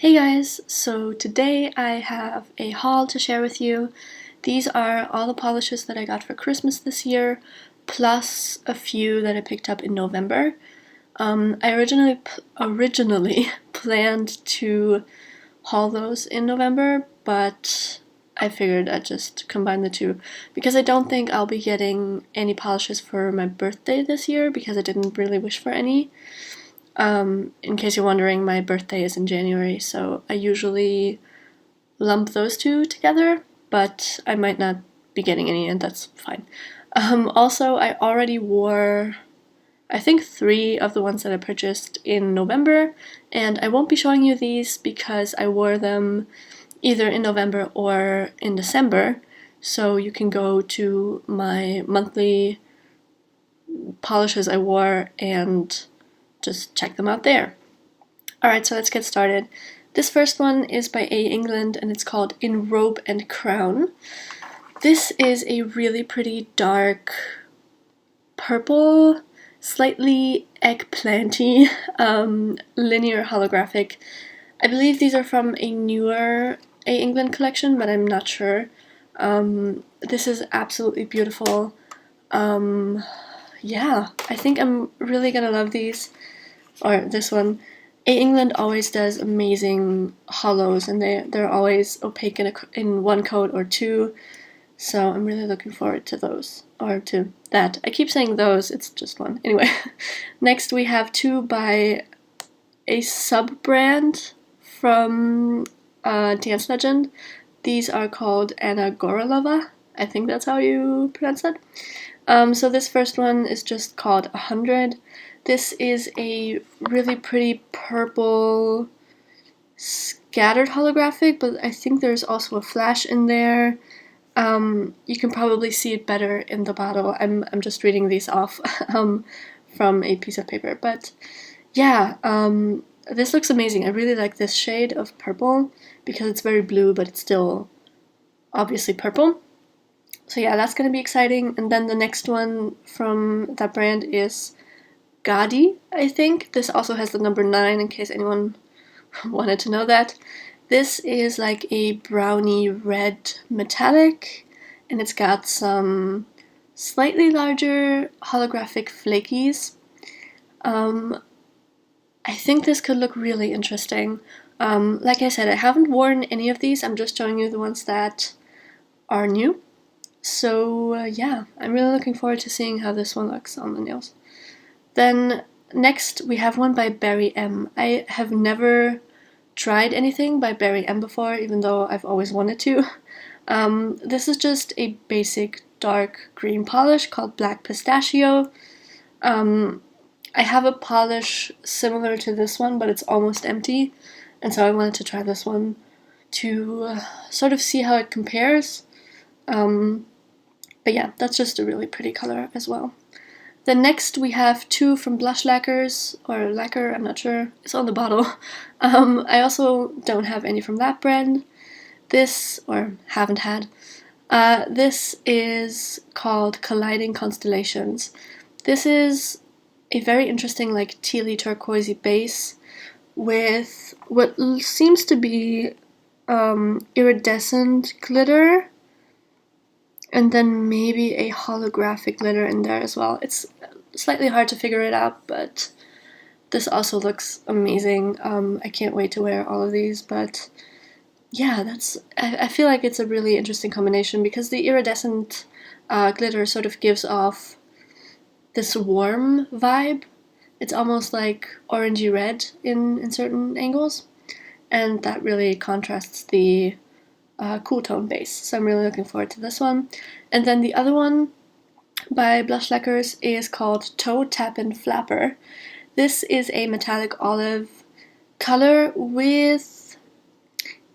Hey guys, so today I have a haul to share with you. These are all the polishes that I got for Christmas this year, plus a few that I picked up in November. I originally planned to haul those in November, but I figured I'd just combine the two because I don't think I'll be getting any polishes for my birthday this year because I didn't really wish for any. In case you're wondering, my birthday is in January, so I usually lump those two together, but I might not be getting any, and that's fine. Also, I already wore, I think, 3 of the ones that I purchased in November, and I won't be showing you these because I wore them either in November or in December, so you can go to my monthly polishes I wore and just check them out there. Alright, so let's get started. This first one is by A. England and it's called In Robe and Crown. This is a really pretty dark purple, slightly eggplanty, linear holographic. I believe these are from a newer A. England collection, but I'm not sure. This is absolutely beautiful. Yeah, I think I'm really gonna love these. Or this one. A. England always does amazing hollows, and they're always opaque in one coat or two, so I'm really looking forward to those, or to that. I keep saying those, it's just one. Anyway, next we have 2 by a sub-brand from Dance Legend. These are called Gorelova. I think that's how you pronounce that. So this first one is just called 100. This is a really pretty purple scattered holographic, but I think there's also a flash in there. You can probably see it better in the bottle. I'm just reading these off from a piece of paper, but yeah, this looks amazing. I really like this shade of purple because it's very blue, but it's still obviously purple. So yeah, that's gonna be exciting. And then the next one from that brand is Gadi, I think. This also has the number 9 in case anyone wanted to know that. This is like a brownie red metallic, and it's got some slightly larger holographic flakies. I think this could look really interesting. Like I said, I haven't worn any of these. I'm just showing you the ones that are new. So yeah, I'm really looking forward to seeing how this one looks on the nails. Then next we have one by Berry M. I have never tried anything by Berry M before, even though I've always wanted to. This is just a basic dark green polish called Black Pistachio. I have a polish similar to this one, but it's almost empty, and so I wanted to try this one to sort of see how it compares. But yeah, that's just a really pretty color as well. Then next we have 2 from Blush Lacquers, or Lacquer, I'm not sure, it's on the bottle. I also don't have any from that brand. This, or haven't had, this is called Colliding Constellations. This is a very interesting, like, tealy turquoisey base with what seems to be iridescent glitter, and then maybe a holographic glitter in there as well. It's slightly hard to figure it out, but this also looks amazing. I can't wait to wear all of these, but yeah, I feel like it's a really interesting combination because the iridescent glitter sort of gives off this warm vibe. It's almost like orangey red in certain angles, and that really contrasts the cool tone base, so I'm really looking forward to this one. And then the other one by Blush Lacquers is called Tappin Flapper. This is a metallic olive color with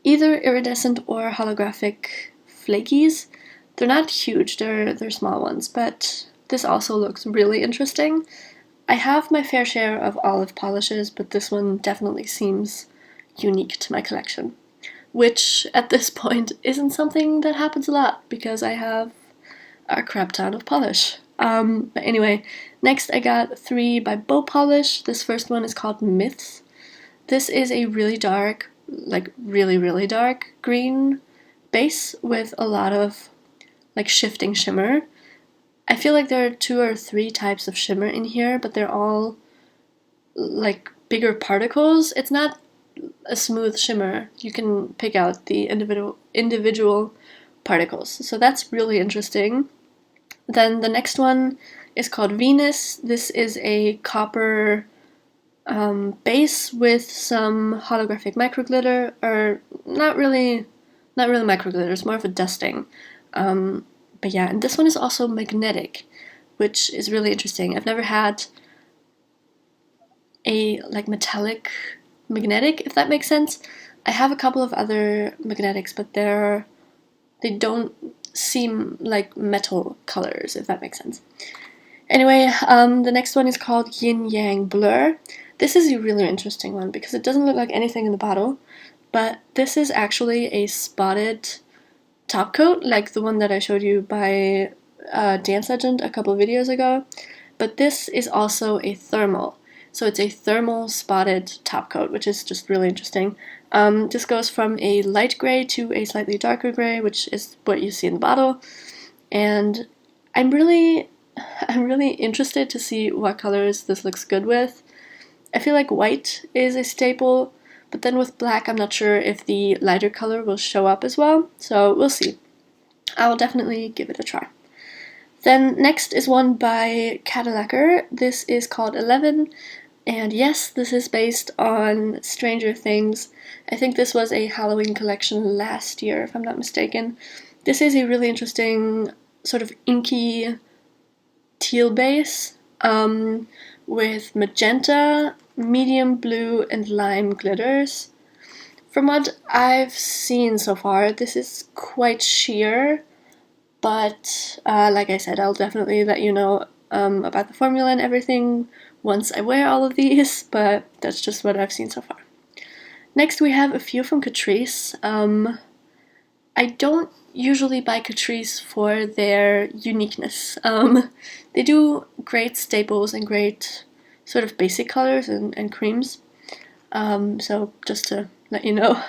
either iridescent or holographic flakies. They're not huge, they're small ones, but this also looks really interesting. I have my fair share of olive polishes, but this one definitely seems unique to my collection, which at this point isn't something that happens a lot because I have a crap ton of polish. But anyway, next I got 3 by BOOtiful. This first one is called Myths. This is a really dark like really, really dark green base with a lot of like shifting shimmer. I feel like there are 2 or 3 types of shimmer in here, but they're all like bigger particles. It's not a smooth shimmer. You can pick out the individual particles. So that's really interesting. Then the next one is called Venus. This is a copper base with some holographic microglitter, or not really microglitter. It's more of a dusting. But yeah, and this one is also magnetic, which is really interesting. I've never had a like metallic magnetic, if that makes sense. I have a couple of other magnetics, but they don't seem like metal colors, if that makes sense. Anyway, the next one is called Yin Yang Blur. This is a really interesting one because it doesn't look like anything in the bottle, but this is actually a spotted top coat, like the one that I showed you by Dance Legend a couple of videos ago. But this is also a thermal. So it's a thermal spotted top coat, which is just really interesting. This goes from a light gray to a slightly darker gray, which is what you see in the bottle. And I'm really interested to see what colors this looks good with. I feel like white is a staple, but then with black I'm not sure if the lighter color will show up as well, so we'll see. I'll definitely give it a try. Then next is one by Cadillacquer. This is called 11, and yes, this is based on Stranger Things. I think this was a Halloween collection last year, if I'm not mistaken. This is a really interesting sort of inky teal base with magenta, medium blue, and lime glitters. From what I've seen so far, this is quite sheer, but like I said, I'll definitely let you know about the formula and everything once I wear all of these, but that's just what I've seen so far. Next we have a few from Catrice. I don't usually buy Catrice for their uniqueness. They do great staples and great sort of basic colors and creams. So just to let you know,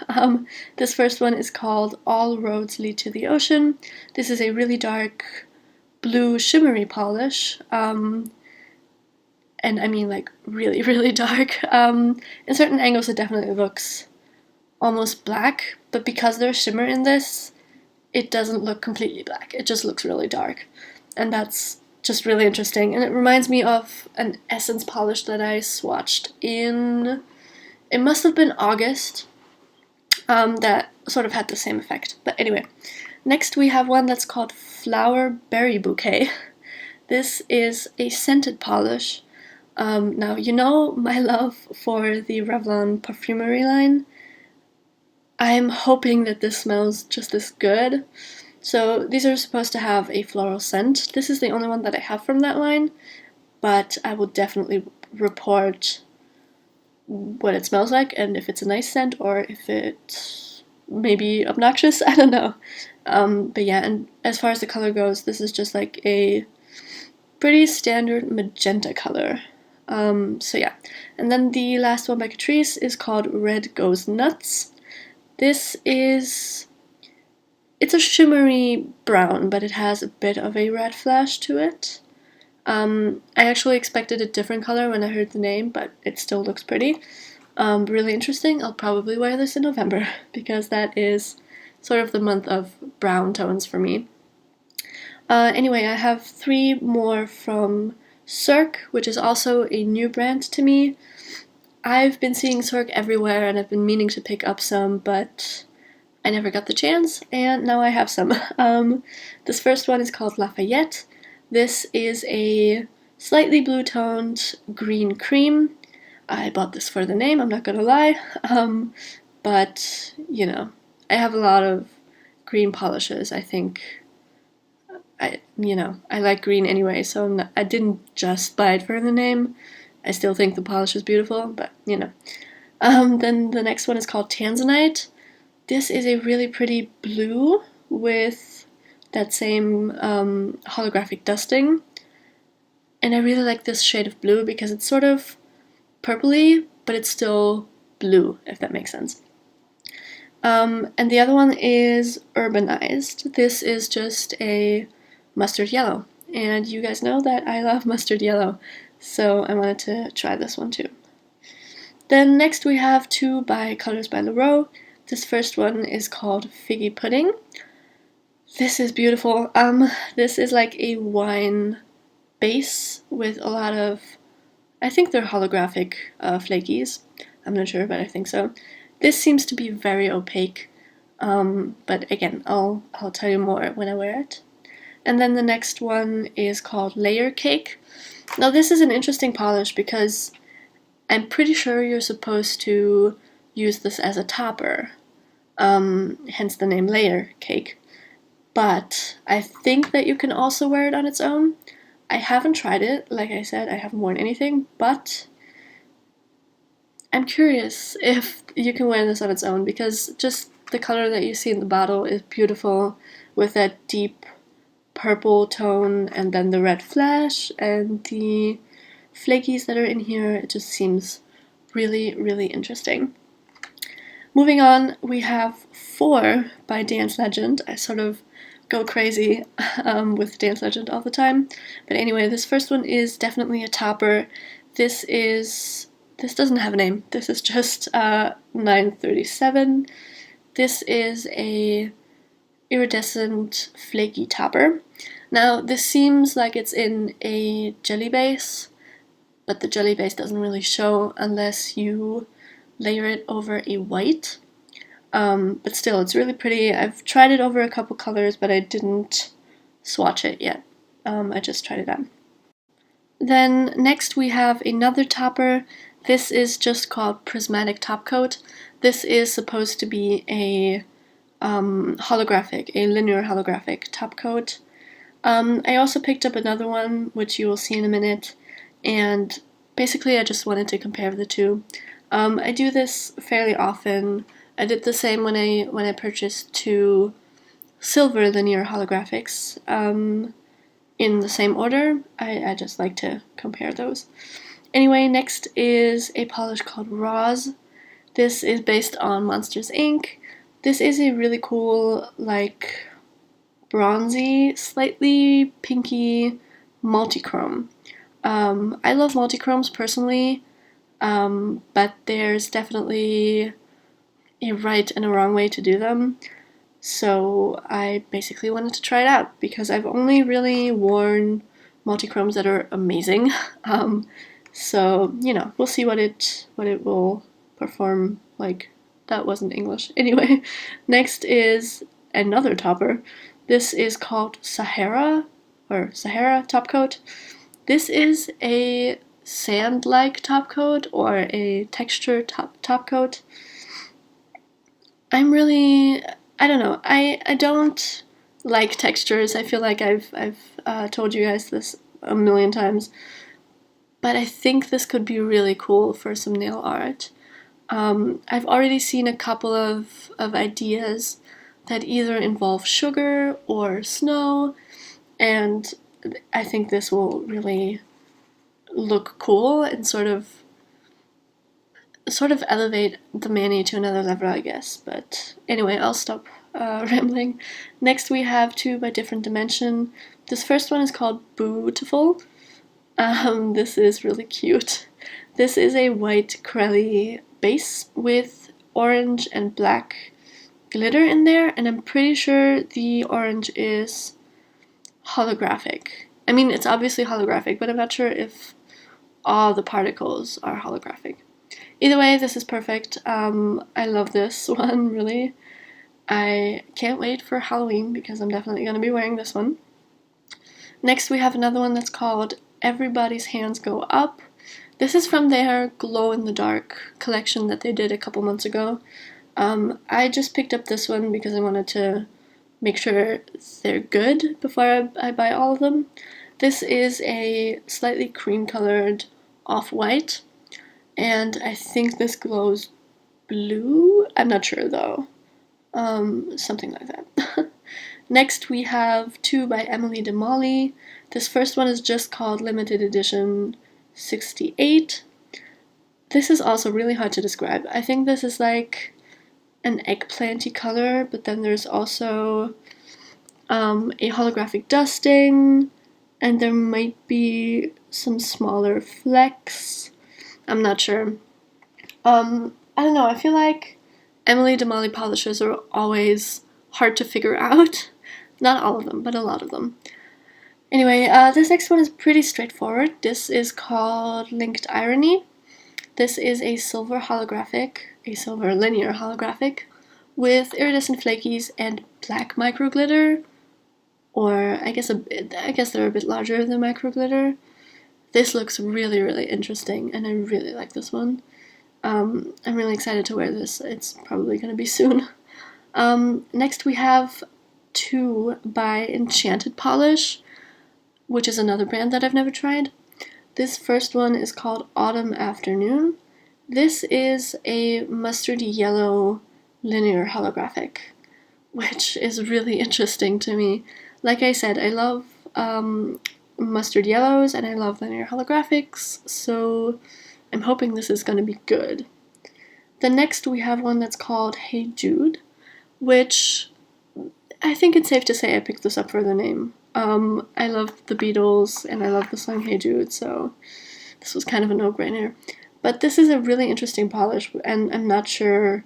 this first one is called All Roads Lead to the Ocean. This is a really dark blue shimmery polish. And I mean like really, really dark. In certain angles it definitely looks almost black, but because there's shimmer in this, it doesn't look completely black. It just looks really dark. And that's just really interesting. And it reminds me of an Essence polish that I swatched in, it must have been August, that sort of had the same effect. But anyway, next we have one that's called Flower Berrybouquet. This is a scented polish. Now, you know my love for the Revlon perfumery line. I'm hoping that this smells just as good. So these are supposed to have a floral scent. This is the only one that I have from that line, but I will definitely report what it smells like and if it's a nice scent or if it's maybe obnoxious. I don't know. But yeah, and as far as the color goes, this is just like a pretty standard magenta color. So yeah. And then the last one by Catrice is called Red Goes Nuts. This is, it's a shimmery brown, but it has a bit of a red flash to it. I actually expected a different color when I heard the name, but it still looks pretty. Really interesting. I'll probably wear this in November because that is sort of the month of brown tones for me. Anyway, I have 3 more from Cirque, which is also a new brand to me. I've been seeing Cirque everywhere and I've been meaning to pick up some, but I never got the chance, and now I have some. This first one is called Lafayette. This is a slightly blue-toned green cream. I bought this for the name, I'm not gonna lie. But, you know, I have a lot of green polishes. I think, I like green anyway, so I didn't just buy it for the name. I still think the polish is beautiful, but, you know. Then the next one is called Tanzanite. This is a really pretty blue with that same holographic dusting. And I really like this shade of blue because it's sort of purpley, but it's still blue, if that makes sense. And the other one is Urbanized. This is just a mustard yellow. And you guys know that I love mustard yellow, so I wanted to try this one too. Then next we have two by Colors by Llarowe. This first one is called Figgy Pudding. This is beautiful. This is like a wine base with a lot of, I think they're holographic flakies. I'm not sure, but I think so. This seems to be very opaque, but again, I'll tell you more when I wear it. And then the next one is called Layer Cake. Now this is an interesting polish because I'm pretty sure you're supposed to use this as a topper, hence the name Layer Cake. But I think that you can also wear it on its own. I haven't tried it, like I said, I haven't worn anything, but I'm curious if you can wear this on its own, because just the color that you see in the bottle is beautiful with that deep purple tone and then the red flash and the flakies that are in here. It just seems really, really interesting. Moving on, we have 4 by Dance Legend. I sort of go crazy with Dance Legend all the time. But anyway, this first one is definitely a topper. This doesn't have a name. This is just 937. This is a iridescent flaky topper. Now this seems like it's in a jelly base, but the jelly base doesn't really show unless you layer it over a white. But still, it's really pretty. I've tried it over a couple colors, but I didn't swatch it yet. I just tried it on. Then next we have another topper. This is just called Prismatic Top Coat. This is supposed to be a holographic, a linear holographic top coat. I also picked up another one, which you will see in a minute, and basically I just wanted to compare the two. I do this fairly often. I did the same when I purchased 2 silver linear holographics in the same order. I just like to compare those. Anyway, next is a polish called Rose. This is based on Monsters Inc. This is a really cool, like, bronzy, slightly pinky multichrome. I love multichromes personally, but there's definitely a right and a wrong way to do them. So I basically wanted to try it out because I've only really worn multichromes that are amazing. So, you know, we'll see what it will perform like. That wasn't English. Anyway, next is another topper. This is called Sahara Top Coat. This is a sand-like top coat or a texture top coat. I don't know. I don't like textures. I feel like I've told you guys this a million times. But I think this could be really cool for some nail art. I've already seen a couple of ideas that either involve sugar or snow, and I think this will really look cool and sort of elevate the mani to another level, I guess. But anyway, I'll stop rambling. Next we have 2 by Different Dimension. This first one is called BOOtiful. This is really cute. This is a white crelly base with orange and black glitter in there, and I'm pretty sure the orange is holographic. I mean, it's obviously holographic, but I'm not sure if all the particles are holographic. Either way, this is perfect. I love this one, really. I can't wait for Halloween because I'm definitely going to be wearing this one. Next, we have another one that's called Everybody's Hands Go Up. This is from their Glow in the Dark collection that they did a couple months ago. I just picked up this one because I wanted to make sure they're good before I buy all of them. This is a slightly cream-colored off-white, and I think this glows blue. I'm not sure though. Something like that. Next we have 2 by Emily de Molly. This first one is just called Limited Edition 68. This is also really hard to describe. I think this is like an eggplanty color, but then there's also a holographic dusting, and there might be some smaller flecks. I'm not sure. I don't know, I feel like Emily Damali polishes are always hard to figure out. Not all of them, but a lot of them. Anyway, this next one is pretty straightforward. This is called Linked Irony. This is a silver linear holographic, with iridescent flakies and black micro glitter, or I guess they're a bit larger than micro glitter. This looks really, really interesting, and I really like this one. I'm really excited to wear this. It's probably going to be soon. Next we have two by Enchanted Polish, which is another brand that I've never tried. This first one is called Autumn Afternoon. This is a mustardy yellow linear holographic, which is really interesting to me. Like I said, I love mustard yellows and I love linear holographics, so I'm hoping this is going to be good. The next we have one that's called Hey Jude, which I think it's safe to say I picked this up for the name. I love the Beatles and I love the song Hey Jude, so this was kind of a no-brainer. But this is a really interesting polish, and I'm not sure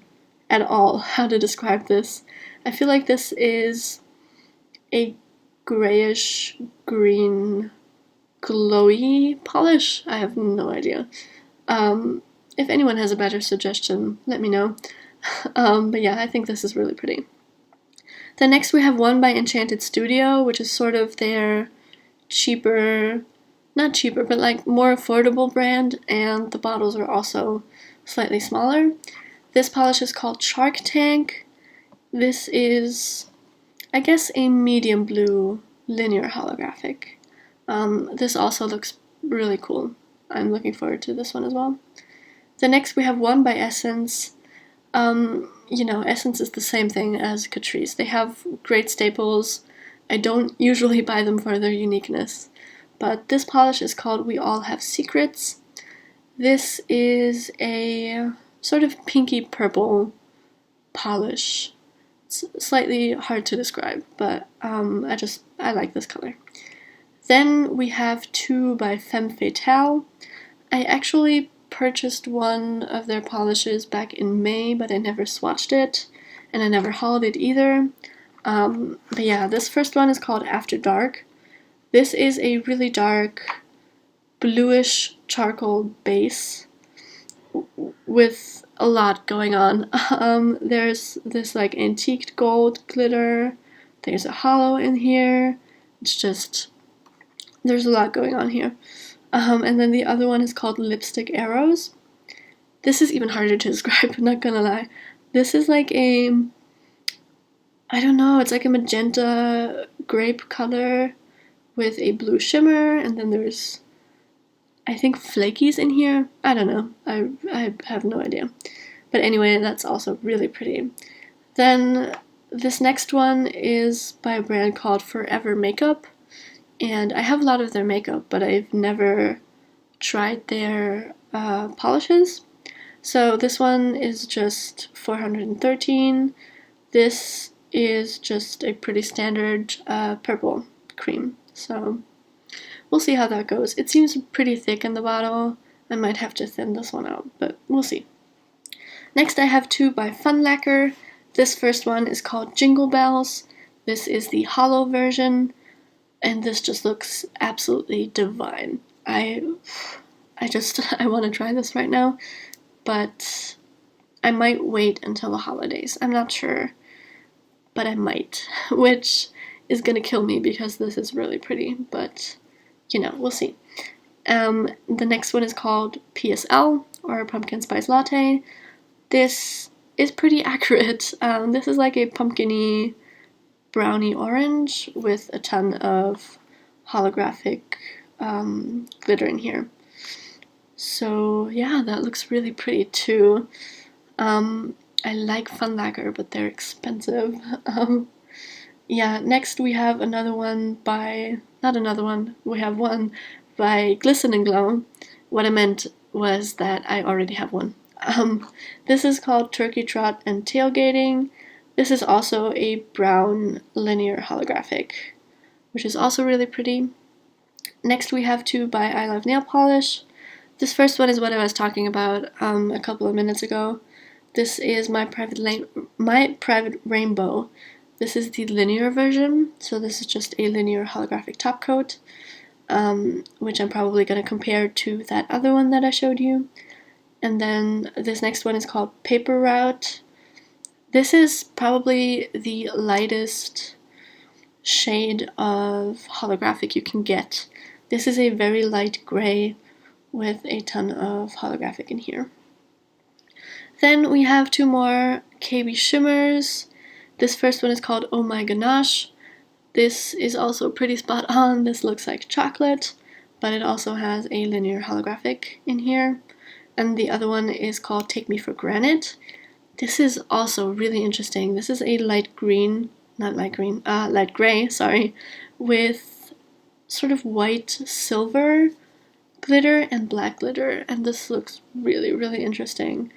at all how to describe this. I feel like this is a grayish green glowy polish. I have no idea. If anyone has a better suggestion, let me know. But yeah, I think this is really pretty. Then next we have one by Enchanted Studio, which is sort of their cheaper, not cheaper, but like more affordable brand, and the bottles are also slightly smaller. This polish is called Shark Tank. This is, I guess, a medium blue linear holographic. This also looks really cool. I'm looking forward to this one as well. The next we have one by Essence. You know, Essence is the same thing as Catrice. They have great staples. I don't usually buy them for their uniqueness. But this polish is called We All Have Secrets. This is a sort of pinky purple polish. It's slightly hard to describe, but I like this color. Then we have two by Femme Fatale. I actually purchased one of their polishes back in May, but I never swatched it, and I never hauled it either. But yeah, this first one is called After Dark. This is a really dark bluish charcoal base with a lot going on. There's this like antiqued gold glitter, there's a hollow in here, it's just, there's a lot going on here. And then the other one is called Lipstick Arrows. This is even harder to describe, I'm not gonna lie. This is like a, I don't know, it's like a magenta grape color with a blue shimmer, and then there's, I think, flakies in here. I don't know, I have no idea. But anyway, that's also really pretty. Then this next one is by a brand called Forever Makeup. And I have a lot of their makeup, but I've never tried their polishes. So this one is just 413. This is just a pretty standard purple cream. So we'll see how that goes. It seems pretty thick in the bottle. I might have to thin this one out, but we'll see. Next I have two by Fun Lacquer. This first one is called Jingle Bells. This is the hollow version. And this just looks absolutely divine. I want to try this right now, but I might wait until the holidays. I'm not sure, but I might, which is gonna kill me because this is really pretty, but you know, we'll see. The next one is called PSL, or Pumpkin Spice Latte. This is pretty accurate. This is like a pumpkin-y brownie orange with a ton of holographic glitter in here. So yeah, that looks really pretty too. I like Fun Lacquer, but they're expensive. Yeah, next we have another one by, not another one, we have one by Gleaming Glow. What I meant was that I already have one. This is called Turkey Trot and Tailgating. This is also a brown linear holographic, which is also really pretty. Next we have two by I Love Nail Polish. This first one is what I was talking about a couple of minutes ago. This is my private rainbow. This is the linear version, so this is just a linear holographic top coat, which I'm probably going to compare to that other one that I showed you. And then this next one is called Paper Route. This is probably the lightest shade of holographic you can get. This is a very light gray with a ton of holographic in here. Then we have two more KB shimmers. This first one is called Oh My Ganache. This is also pretty spot on. This looks like chocolate, but it also has a linear holographic in here. And the other one is called Take Me for Granted. This is also really interesting. This is a light gray, sorry, with sort of white silver glitter and black glitter, and this looks really, really interesting.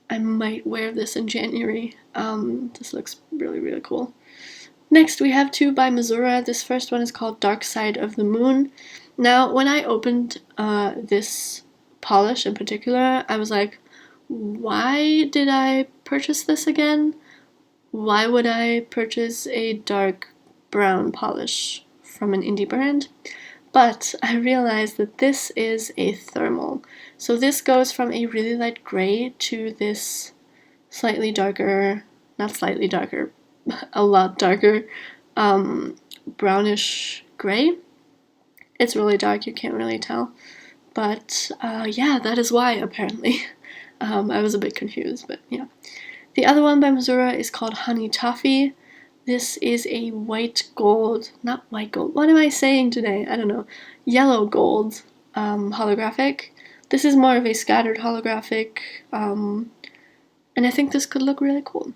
I might wear this in January. This looks really, really cool. Next, we have two by Missouri. This first one is called Dark Side of the Moon. Now, when I opened this polish in particular, I was like, why did I purchase this again? Why would I purchase a dark brown polish from an indie brand? But I realized that this is a thermal. So this goes from a really light gray to this slightly darker, not slightly darker, a lot darker, brownish gray. It's really dark, you can't really tell. But yeah, that is why, apparently. I was a bit confused, but yeah. The other one by Missouri is called Honey Toffee. This is a white gold, not white gold, what am I saying today? I don't know. Yellow gold holographic. This is more of a scattered holographic, and I think this could look really cool.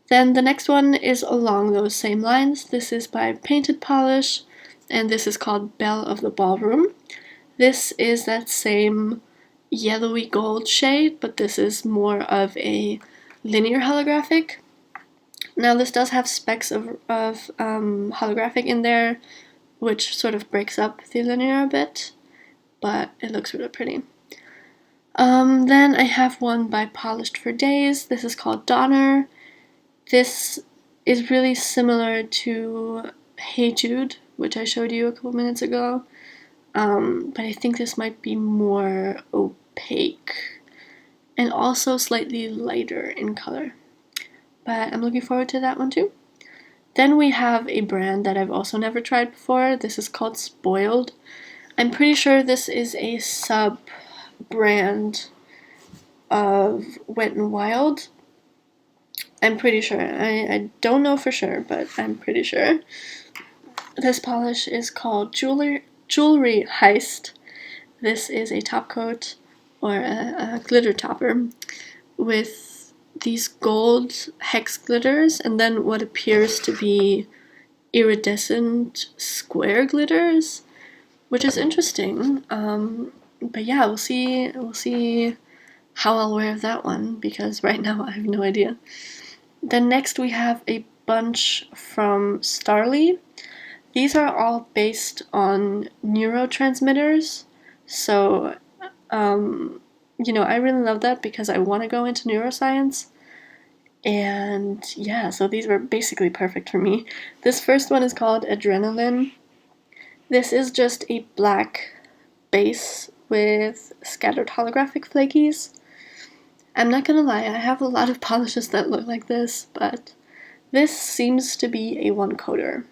Then the next one is along those same lines. This is by Painted Polish, and this is called Belle of the Ballroom. This is that same yellowy gold shade, but this is more of a linear holographic. Now this does have specks of holographic in there, which sort of breaks up the linear a bit, but it looks really pretty. Then I have one by Polished for Days. This is called Donner. This is really similar to Hey Jude, which I showed you a couple minutes ago, but I think this might be more opaque and also slightly lighter in color. But I'm looking forward to that one too. Then we have a brand that I've also never tried before. This is called Spoiled. I'm pretty sure this is a sub-brand of Wet n Wild. I'm pretty sure. I don't know for sure, but I'm pretty sure. This polish is called Jewelry Heist. This is a top coat, or a glitter topper, with these gold hex glitters and then what appears to be iridescent square glitters, which is interesting. But yeah, we'll see how I'll wear that one, because right now I have no idea. Then next we have a bunch from Starly. These are all based on neurotransmitters, so you know, I really love that because I want to go into neuroscience. And yeah, so these were basically perfect for me. This first one is called Adrenaline. This is just a black base with scattered holographic flakies. I'm not gonna lie, I have a lot of polishes that look like this, but this seems to be a one-coater.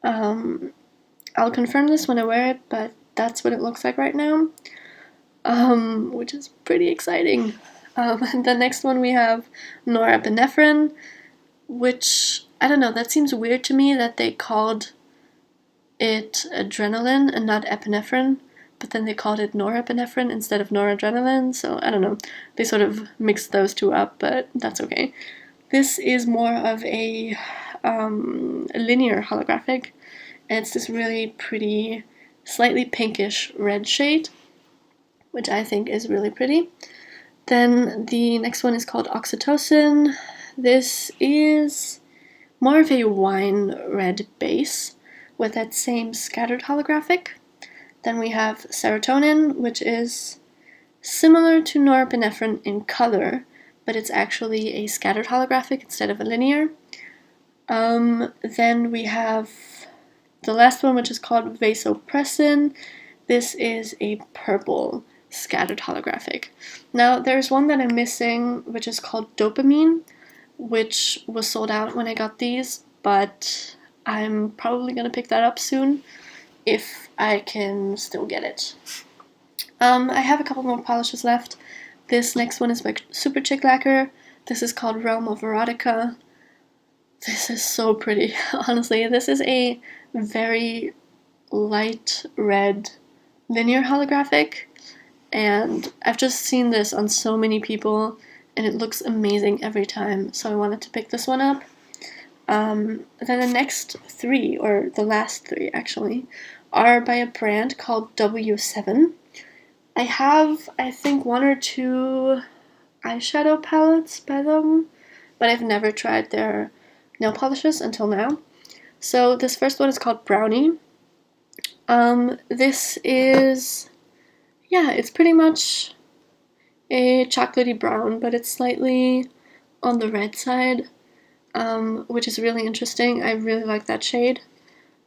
I'll confirm this when I wear it, but that's what it looks like right now. Which is pretty exciting. The next one we have norepinephrine, which, I don't know, that seems weird to me that they called it adrenaline and not epinephrine, but then they called it norepinephrine instead of noradrenaline, so I don't know. They sort of mixed those two up, but that's okay. This is more of a linear holographic, and it's this really pretty, slightly pinkish red shade, which I think is really pretty. Then the next one is called Oxytocin. This is more of a wine red base with that same scattered holographic. Then we have Serotonin, which is similar to norepinephrine in color, but it's actually a scattered holographic instead of a linear. Then we have the last one, which is called Vasopressin. This is a purple scattered holographic. Now there's one that I'm missing, which is called Dopamine, which was sold out when I got these, but I'm probably gonna pick that up soon if I can still get it. I have a couple more polishes left. This next one is by Super Chick Lacquer. This is called Realm of Erotica. This is so pretty, honestly. This is a very light red linear holographic, and I've just seen this on so many people, and it looks amazing every time, so I wanted to pick this one up. Then the next three, or the last three actually, are by a brand called W7. I have, I think, 1 or 2 eyeshadow palettes by them, but I've never tried their nail polishes until now. So this first one is called Brownie. This is, yeah, it's pretty much a chocolatey brown, but it's slightly on the red side, which is really interesting. I really like that shade.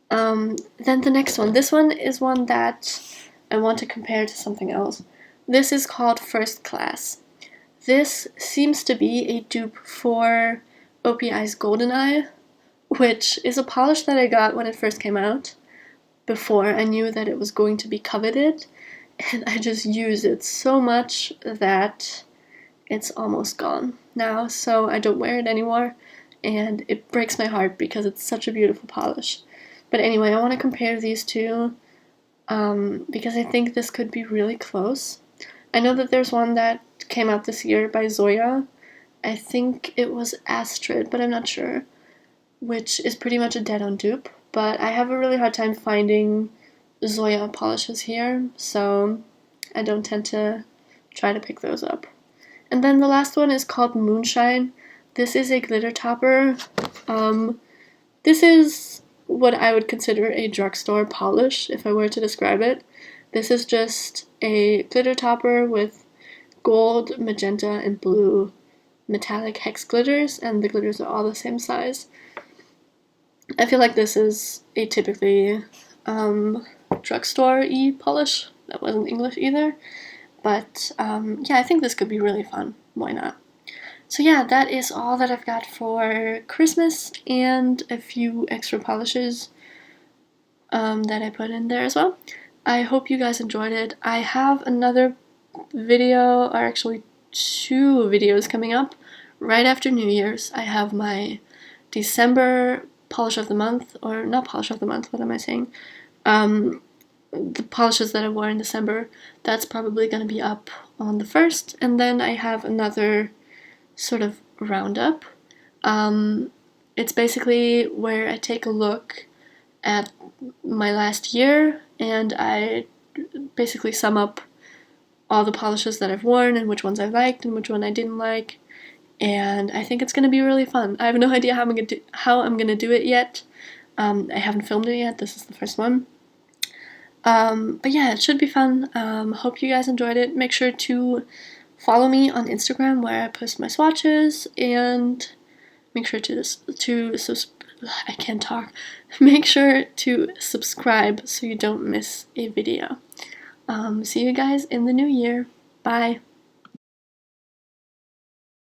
Then the next one. This one is one that I want to compare to something else. This is called First Class. This seems to be a dupe for OPI's Golden Eye, which is a polish that I got when it first came out, before I knew that it was going to be coveted, and I just use it so much that it's almost gone now, so I don't wear it anymore, and it breaks my heart because it's such a beautiful polish. But anyway, I want to compare these two because I think this could be really close. I know that there's one that came out this year by Zoya. I think it was Astrid, but I'm not sure, which is pretty much a dead-on dupe, but I have a really hard time finding Zoya polishes here, so I don't tend to try to pick those up. And then the last one is called Moonshine. This is a glitter topper. This is what I would consider a drugstore polish, if I were to describe it. This is just a glitter topper with gold, magenta, and blue metallic hex glitters, and the glitters are all the same size. I feel like this is a typically drugstore-y polish. That wasn't English either. But yeah, I think this could be really fun. Why not? So yeah, that is all that I've got for Christmas, and a few extra polishes that I put in there as well. I hope you guys enjoyed it. I have another video, or actually 2 videos coming up right after New Year's. I have my December polish of the month, or not polish of the month, what am I saying? The polishes that I wore in December, that's probably going to be up on the 1st, and then I have another sort of roundup. It's basically where I take a look at my last year, and I basically sum up all the polishes that I've worn and which ones I liked and which one I didn't like, and I think it's going to be really fun. I have no idea how I'm going to do it yet. I haven't filmed it yet. This is the first one. But yeah, it should be fun. Hope you guys enjoyed it. Make sure to follow me on Instagram where I post my swatches, and make sure I can't talk. Make sure to subscribe so you don't miss a video. See you guys in the new year. Bye.